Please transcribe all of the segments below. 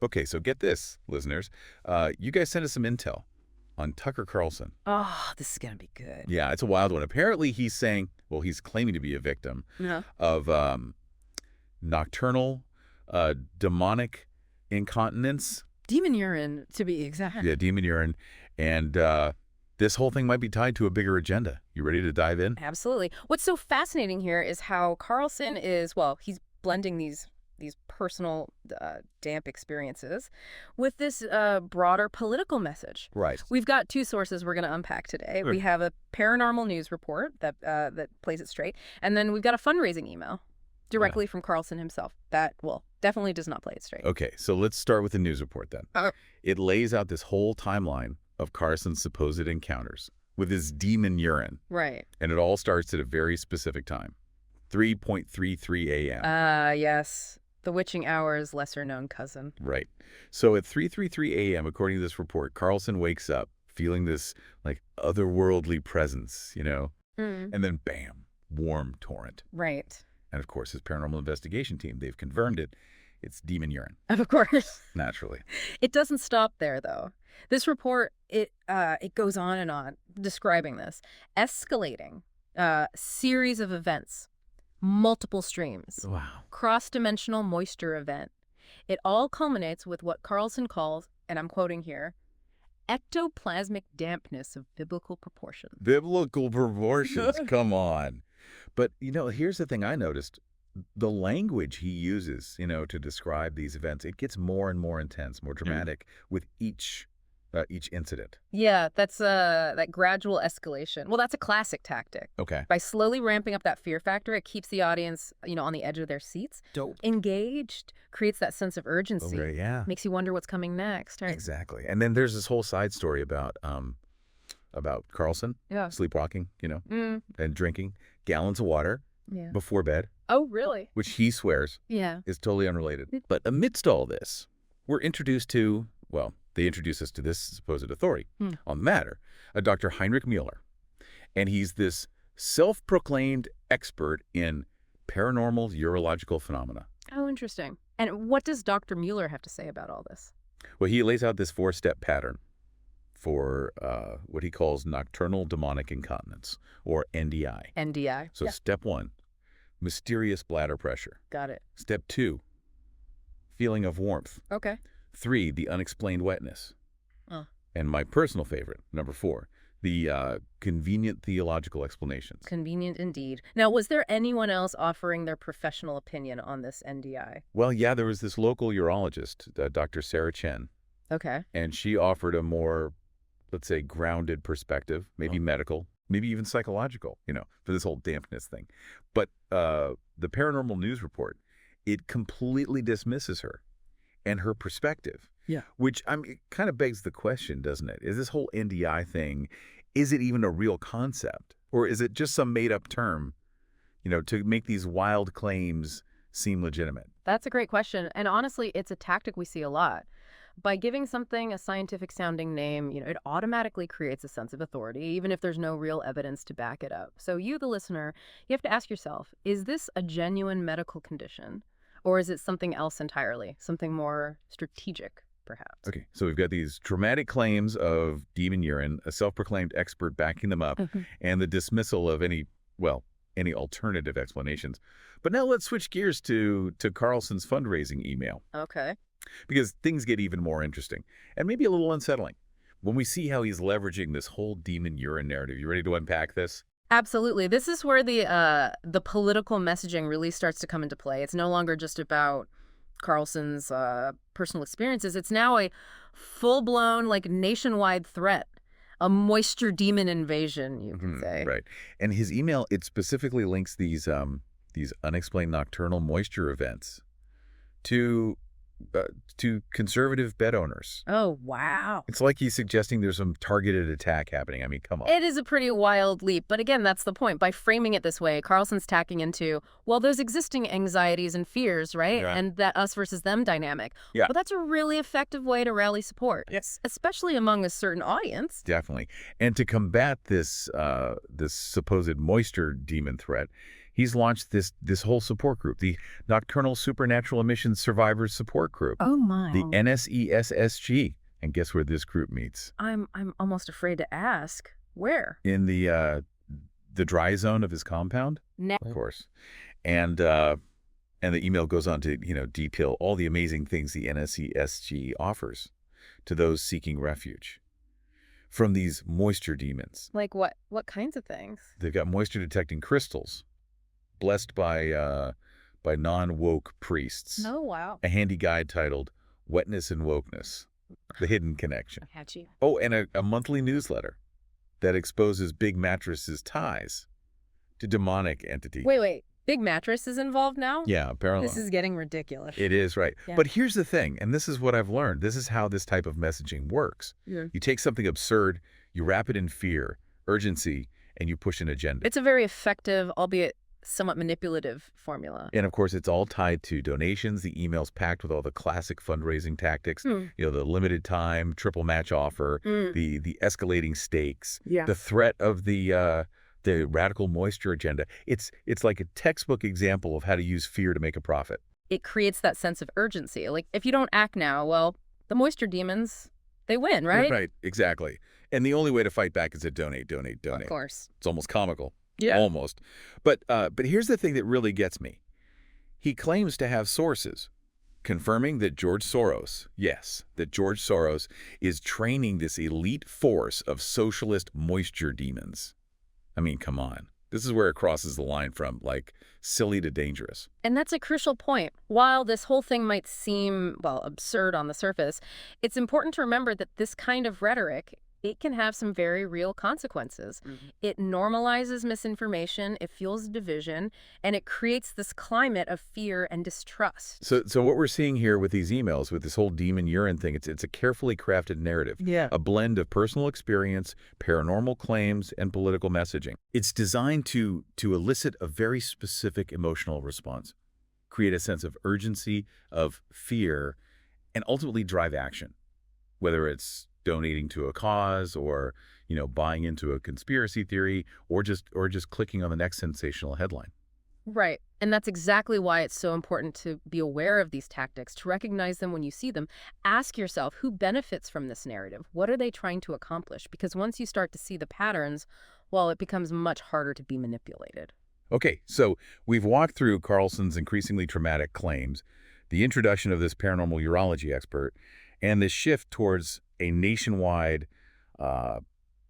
Okay, so get this, listeners. You guys sent us some intel on Tucker Carlson. Oh, this is going to be good. Yeah, it's a wild one. Apparently, he's saying, well, he's claiming to be a victim Yeah. of nocturnal, demonic incontinence. Demon urine, to be exact. Yeah, demon urine. And this whole thing might be tied to a bigger agenda. You ready to dive in? Absolutely. What's so fascinating here is how Carlson is, well, he's blending these personal damp experiences with this broader political message. Right. We've got two sources we're going to unpack today. Sure. We have a paranormal news report that plays it straight, and then we've got a fundraising email directly from Carlson himself that, well, definitely does not play it straight. Okay, so let's start with the news report then. It lays out this whole timeline of Carson's supposed encounters with his demon urine. Right. And it all starts at a very specific time, 3:33 a.m. Yes. The witching hour's lesser-known cousin. Right. So at 3:33 a.m., according to this report, Carlson wakes up feeling this, like, otherworldly presence, you know? And then, bam, warm torrent. Right. And, of course, his paranormal investigation team, they've confirmed it. It's demon urine. Of course. Naturally. It doesn't stop there, though. This report, it goes on and on describing this. Escalating series of events, multiple streams, Wow. cross-dimensional moisture event. It all culminates with what Carlson calls, and I'm quoting here, ectoplasmic dampness of biblical proportions. Biblical proportions. Come on. But, you know, here's the thing I noticed. The language he uses, you know, to describe these events, it gets more and more intense, more dramatic with each incident. Yeah, that's that gradual escalation. Well, that's a classic tactic. Okay. By slowly ramping up that fear factor, it keeps the audience, you know, on the edge of their seats. Dope. Engaged, creates that sense of urgency. Okay, yeah. Makes you wonder what's coming next. Right? Exactly. And then there's this whole side story about Carlson sleepwalking, you know, and drinking gallons of water before bed, Oh, really? which he swears Yeah. is totally unrelated. But amidst all this, we're introduced to, well, they introduce us to this supposed authority on the matter, a Dr. Heinrich Mueller. And he's this self-proclaimed expert in paranormal urological phenomena. Oh, interesting. And what does Dr. Mueller have to say about all this? Well, he lays out this 4-step pattern for what he calls nocturnal demonic incontinence, or NDI. NDI. So step 1, mysterious bladder pressure. Got it. Step 2, feeling of warmth. Okay. 3, the unexplained wetness. Oh. And my personal favorite, number 4, the convenient theological explanations. Convenient indeed. Now, was there anyone else offering their professional opinion on this NDI? Well, yeah, there was this local urologist, Dr. Sarah Chen, Okay. and she offered a more, let's say, grounded perspective, maybe medical, maybe even psychological, you know, for this whole dampness thing. But the paranormal news report, it completely dismisses her and her perspective. Yeah. Which, I mean, it kind of begs the question, doesn't it? Is this whole NDI thing, is it even a real concept? Or is it just some made-up term, you know, to make these wild claims seem legitimate? That's a great question. And honestly, it's a tactic we see a lot. By giving something a scientific-sounding name, you know, it automatically creates a sense of authority, even if there's no real evidence to back it up. So you, the listener, you have to ask yourself, is this a genuine medical condition? Or is it something else entirely, something more strategic, perhaps? Okay, so we've got these dramatic claims of demon urine, a self-proclaimed expert backing them up, and the dismissal of any alternative explanations. But now let's switch gears to Carlson's fundraising email. Okay. Because things get even more interesting and maybe a little unsettling when we see how he's leveraging this whole demon urine narrative. You ready to unpack this? Absolutely. This is where the political messaging really starts to come into play. It's no longer just about Carlson's personal experiences. It's now a full-blown, like, nationwide threat, a moisture demon invasion, you could say. Right. And his email, it specifically links these unexplained nocturnal moisture events to conservative bed owners. Oh, wow. It's like he's suggesting there's some targeted attack happening. I mean, come on. It is a pretty wild leap. But again, that's the point. By framing it this way, Carlson's tacking into, well, those existing anxieties and fears, right? Yeah. And that us versus them dynamic. Yeah. Well, that's a really effective way to rally support. Yes. Especially among a certain audience. Definitely. And to combat this supposed moisture demon threat, He's launched this whole support group, the Nocturnal Supernatural Emissions Survivors Support Group, Oh my. the NSESSG. And guess where this group meets? I'm almost afraid to ask. Where? In the dry zone of his compound, of course. And the email goes on to, detail all the amazing things the NSESG offers to those seeking refuge from these moisture demons. Like what? What kinds of things? They've got moisture detecting crystals, blessed by non-woke priests. Oh, wow. A handy guide titled "Wetness and Wokeness: The Hidden Connection." Catchy. Oh, and a monthly newsletter that exposes Big Mattress's ties to demonic entities. Wait. Big Mattress is involved now? Yeah, apparently. This is getting ridiculous. It is, right. Yeah. But here's the thing, and this is what I've learned. This is how this type of messaging works. Yeah. You take something absurd, you wrap it in fear, urgency, and you push an agenda. It's a very effective, albeit somewhat manipulative formula. And of course, it's all tied to donations. The email's packed with all the classic fundraising tactics. The limited time, triple match offer, the escalating stakes, the threat of the radical moisture agenda. It's like a textbook example of how to use fear to make a profit. It creates that sense of urgency. Like, if you don't act now, well, the moisture demons, they win, right? Right, exactly. And the only way to fight back is to donate. Of course. It's almost comical. Yeah. Almost. But here's the thing that really gets me. He claims to have sources confirming that George Soros is training this elite force of socialist moisture demons. I mean, come on. This is where it crosses the line from, like, silly to dangerous. And that's a crucial point. While this whole thing might seem, well, absurd on the surface, it's important to remember that this kind of rhetoric, it can have some very real consequences. It normalizes misinformation, it fuels division, and it creates this climate of fear and distrust. So what we're seeing here with these emails, with this whole demon urine thing, it's a carefully crafted narrative. Yeah. A blend of personal experience, paranormal claims, and political messaging. It's designed to elicit a very specific emotional response, create a sense of urgency, of fear, and ultimately drive action, whether it's donating to a cause or, buying into a conspiracy theory or just clicking on the next sensational headline. Right. And that's exactly why it's so important to be aware of these tactics, to recognize them when you see them. Ask yourself, who benefits from this narrative? What are they trying to accomplish? Because once you start to see the patterns, well, it becomes much harder to be manipulated. Okay, so we've walked through Carlson's increasingly traumatic claims, the introduction of this paranormal urology expert, and this shift towards a nationwide,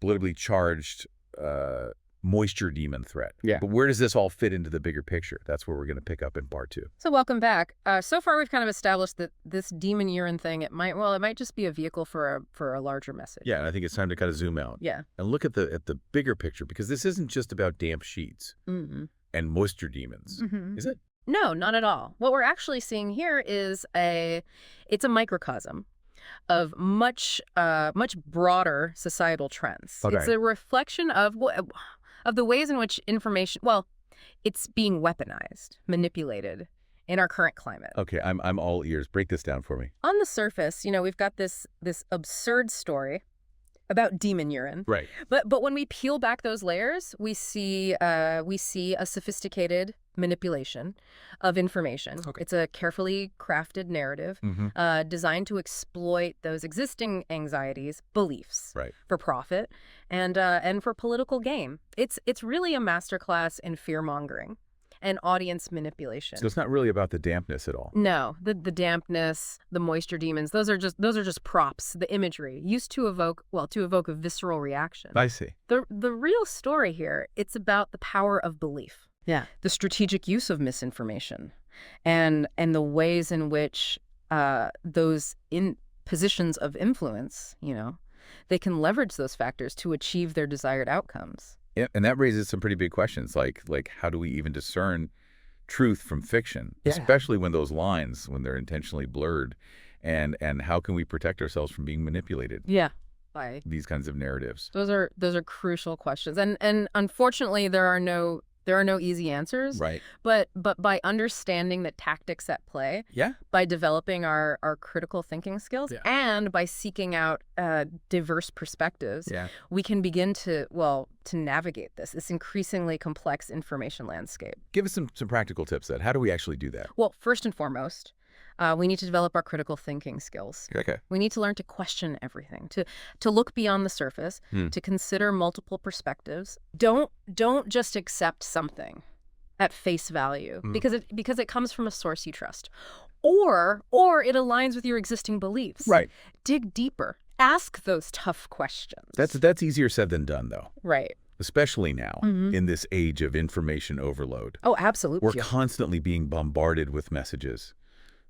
politically charged moisture demon threat. Yeah. But where does this all fit into the bigger picture? That's where we're going to pick up in part 2. So welcome back. So far, we've kind of established that this demon urine thing, it might just be a vehicle for a larger message. Yeah, and I think it's time to kind of zoom out. Yeah. And look at the bigger picture, because this isn't just about damp sheets and moisture demons, is it? No, not at all. What we're actually seeing here is it's a microcosm of much broader societal trends. Okay. It's a reflection of the ways in which information, well, it's being weaponized, manipulated in our current climate. Okay, I'm all ears. Break this down for me. On the surface, we've got this absurd story about demon urine. Right. But when we peel back those layers, we see a sophisticated manipulation of information. Okay. It's a carefully crafted narrative designed to exploit those existing anxieties, beliefs, Right. for profit and for political gain. It's really a masterclass in fear-mongering and audience manipulation. So it's not really about the dampness at all. No, the dampness, the moisture demons, those are just props, the imagery used to evoke a visceral reaction. I see. The real story here, it's about the power of belief. Yeah. The strategic use of misinformation and the ways in which those in positions of influence, they can leverage those factors to achieve their desired outcomes. And that raises some pretty big questions, like how do we even discern truth from fiction, especially when those lines, when they're intentionally blurred, and how can we protect ourselves from being manipulated? Yeah. By These kinds of narratives. those are crucial questions, and unfortunately there are no There are no easy answers. Right. But by understanding the tactics at play, Yeah. by developing our critical thinking skills, Yeah. and by seeking out diverse perspectives, Yeah. we can begin to navigate this increasingly complex information landscape. Give us some practical tips then. How do we actually do that? Well, first and foremost, we need to develop our critical thinking skills. Okay. We need to learn to question everything, to look beyond the surface, to consider multiple perspectives. Don't just accept something at face value because it comes from a source you trust, or it aligns with your existing beliefs. Right. Dig deeper. Ask those tough questions. That's easier said than done, though. Right. Especially now, in this age of information overload. Oh, absolutely. We're constantly being bombarded with messages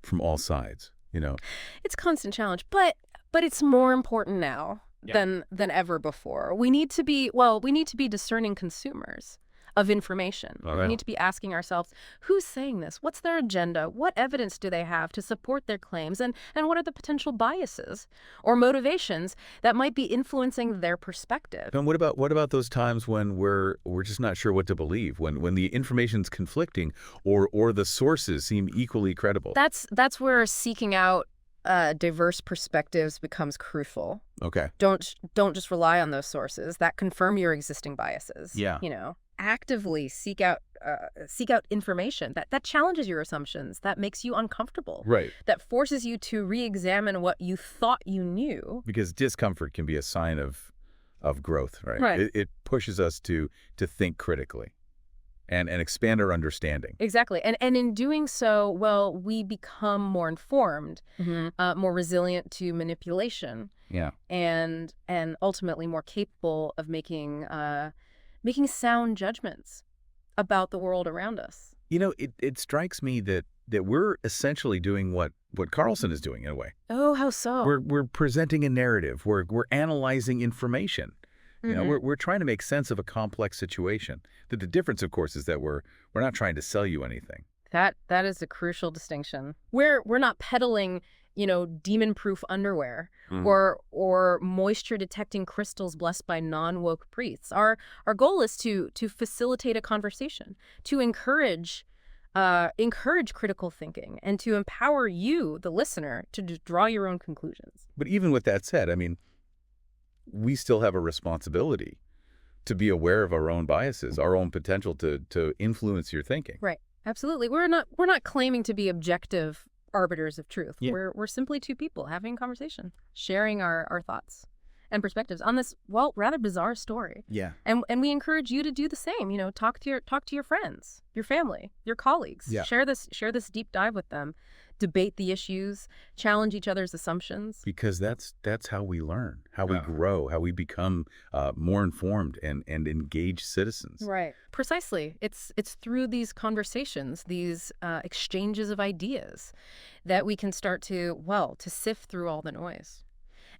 from all sides, It's a constant challenge, but it's more important now than ever before. We need to be discerning consumers of information. Oh, yeah. We need to be asking ourselves, who's saying this? What's their agenda? What evidence do they have to support their claims? And what are the potential biases or motivations that might be influencing their perspective? And what about those times when we're just not sure what to believe, when the information's conflicting or the sources seem equally credible? That's where seeking out diverse perspectives becomes crucial. Okay. Don't just rely on those sources that confirm your existing biases. Yeah. Actively seek out information that challenges your assumptions, that makes you uncomfortable, Right. that forces you to re-examine what you thought you knew. Because discomfort can be a sign of growth, right? Right. It pushes us to think critically and expand our understanding. Exactly. And in doing so, we become more informed, more resilient to manipulation, Yeah. and ultimately more capable of making sound judgments about the world around us. It strikes me that we're essentially doing what Carlson is doing in a way. Oh, how so? We're presenting a narrative. We're analyzing information. We're trying to make sense of a complex situation. The difference, of course, is that we're not trying to sell you anything. That is a crucial distinction. We're not peddling, demon-proof underwear or moisture-detecting crystals blessed by non-woke priests. Our goal is to facilitate a conversation, to encourage critical thinking, and to empower you, the listener, to draw your own conclusions. But even with that said, we still have a responsibility to be aware of our own biases, our own potential to influence your thinking. Right. Absolutely. We're not claiming to be objective arbiters of truth. Yeah. We're simply two people having a conversation, sharing our thoughts and perspectives on this, rather bizarre story. Yeah. And we encourage you to do the same. Talk to your friends, your family, your colleagues. Yeah. Share this deep dive with them. Debate the issues, challenge each other's assumptions. Because that's how we learn, how we grow, how we become more informed and engaged citizens. Right. Precisely. It's through these conversations, these exchanges of ideas, that we can start to sift through all the noise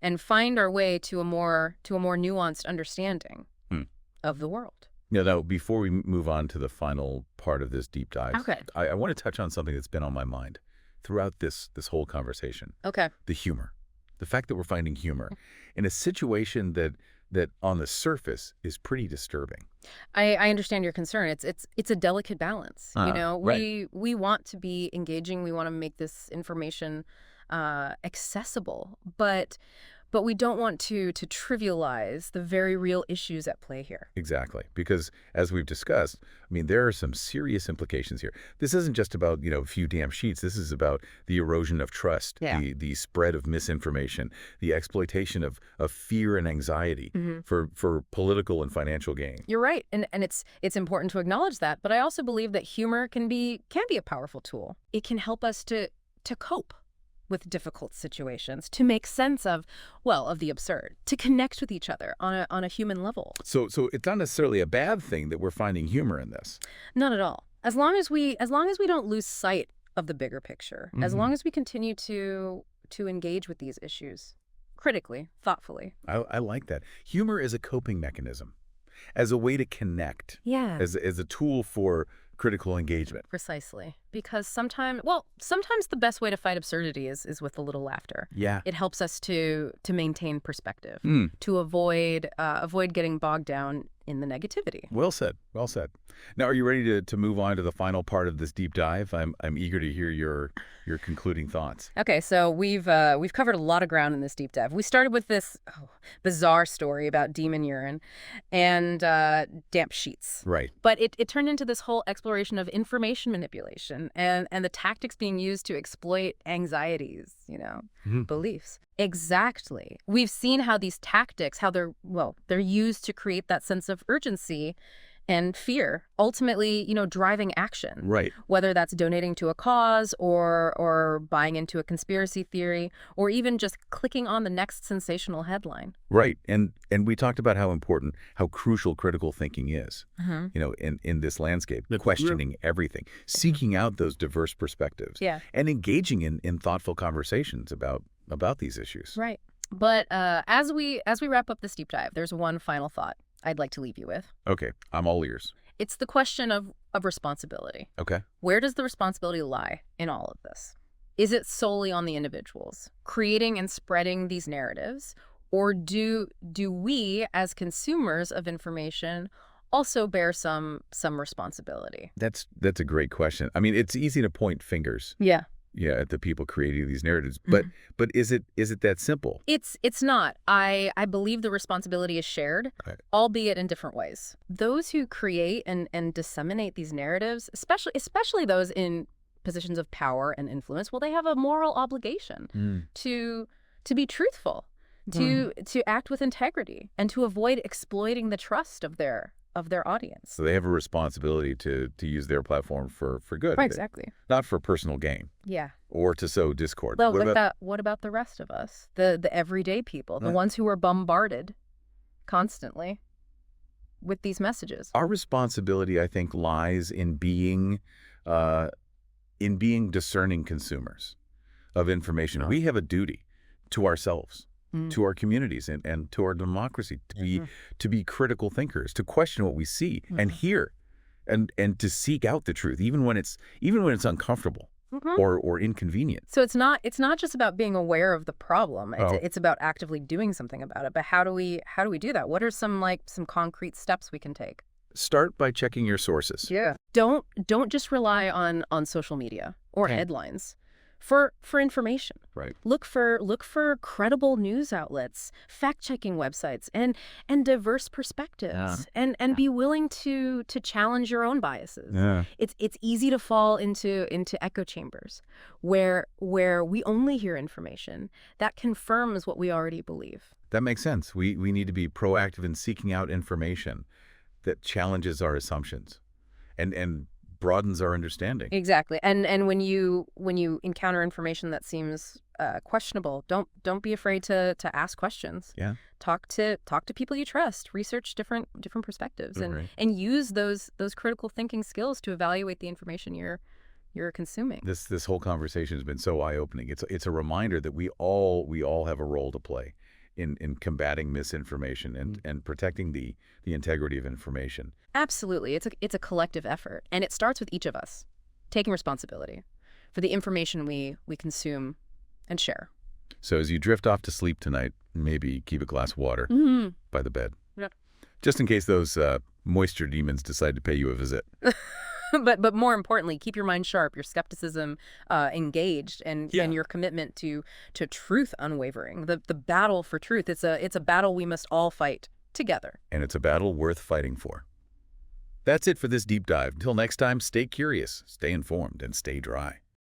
and find our way to a more nuanced understanding of the world. Now, before we move on to the final part of this deep dive, Okay. I want to touch on something that's been on my mind throughout this whole conversation. Okay. The humor. The fact that we're finding humor in a situation that on the surface is pretty disturbing. I understand your concern. It's a delicate balance. Right. We want to be engaging. We want to make this information accessible, but we don't want to trivialize the very real issues at play here. Exactly. Because as we've discussed, there are some serious implications here. This isn't just about, a few damn sheets. This is about the erosion of trust, the spread of misinformation, the exploitation of fear and anxiety for political and financial gain. You're right. And it's important to acknowledge that. But I also believe that humor can be a powerful tool. It can help us to cope with difficult situations, to make sense of the absurd, to connect with each other on a human level. So it's not necessarily a bad thing that we're finding humor in this. Not at all. As long as we don't lose sight of the bigger picture, as long as we continue to engage with these issues critically, thoughtfully. I like that. Humor is a coping mechanism, as a way to connect, Yeah. as a tool for critical engagement. Precisely. because sometimes the best way to fight absurdity is with a little laughter. Yeah. It helps us to maintain perspective, Mm. to avoid getting bogged down in the negativity. Well said. Well said. Now, are you ready to move on to the final part of this deep dive? I'm eager to hear your concluding thoughts. Okay, so we've covered a lot of ground in this deep dive. We started with this bizarre story about demon urine and damp sheets. Right. But it turned into this whole exploration of information manipulation and the tactics being used to exploit anxieties, beliefs. Exactly. We've seen how these tactics, how they're used to create that sense of urgency and fear, ultimately, driving action. Right. Whether that's donating to a cause or buying into a conspiracy theory or even just clicking on the next sensational headline. Right. And we talked about how important, how crucial critical thinking is, in this landscape, questioning everything, seeking out those diverse perspectives, and engaging in thoughtful conversations about these issues. Right. But as we wrap up this deep dive, there's one final thought I'd like to leave you with. Okay. I'm all ears. It's the question of responsibility. Okay. Where does the responsibility lie in all of this? Is it solely on the individuals creating and spreading these narratives? Or do we, as consumers of information, also bear some responsibility? That's a great question. I mean, it's easy to point fingers. Yeah, at the people creating these narratives. But is it that simple? It's not. I believe the responsibility is shared, albeit in different ways. Those who create and disseminate these narratives, especially those in positions of power and influence, well, they have a moral obligation to be truthful, to act with integrity, and to avoid exploiting the trust of their audience. So they have a responsibility to use their platform for good. Right, exactly. Not for personal gain. Yeah. Or to sow discord. Well, what about the rest of us? The everyday people, the ones who are bombarded constantly with these messages. Our responsibility, I think, lies in being discerning consumers of information. We have a duty to ourselves, to our communities, and to our democracy to be critical thinkers, to question what we see and hear, and to seek out the truth, even when it's uncomfortable or inconvenient. So it's not just about being aware of the problem. It's about actively doing something about it. But how do we do that? What are some concrete steps we can take? Start by checking your sources. Yeah. Don't just rely on social media or headlines for information. Right. Look for credible news outlets, fact-checking websites, and diverse perspectives, and be willing to challenge your own biases. Yeah. It's easy to fall into echo chambers where we only hear information that confirms what we already believe. That makes sense. We need to be proactive in seeking out information that challenges our assumptions and broadens our understanding. Exactly. And when you encounter information that seems questionable, don't be afraid to ask questions. Yeah. Talk to people you trust. Research different perspectives, and use those critical thinking skills to evaluate the information you're consuming. This whole conversation has been so eye-opening. It's a reminder that we all have a role to play in combating misinformation and protecting the integrity of information. Absolutely. It's a collective effort, and it starts with each of us taking responsibility for the information we consume and share. So as you drift off to sleep tonight, maybe keep a glass of water by the bed. Yep. Just in case those moisture demons decide to pay you a visit. But more importantly, keep your mind sharp, your skepticism engaged, and your commitment to truth unwavering. The battle for truth, it's a battle we must all fight together. And it's a battle worth fighting for. That's it for this deep dive. Until next time, stay curious, stay informed, and stay dry.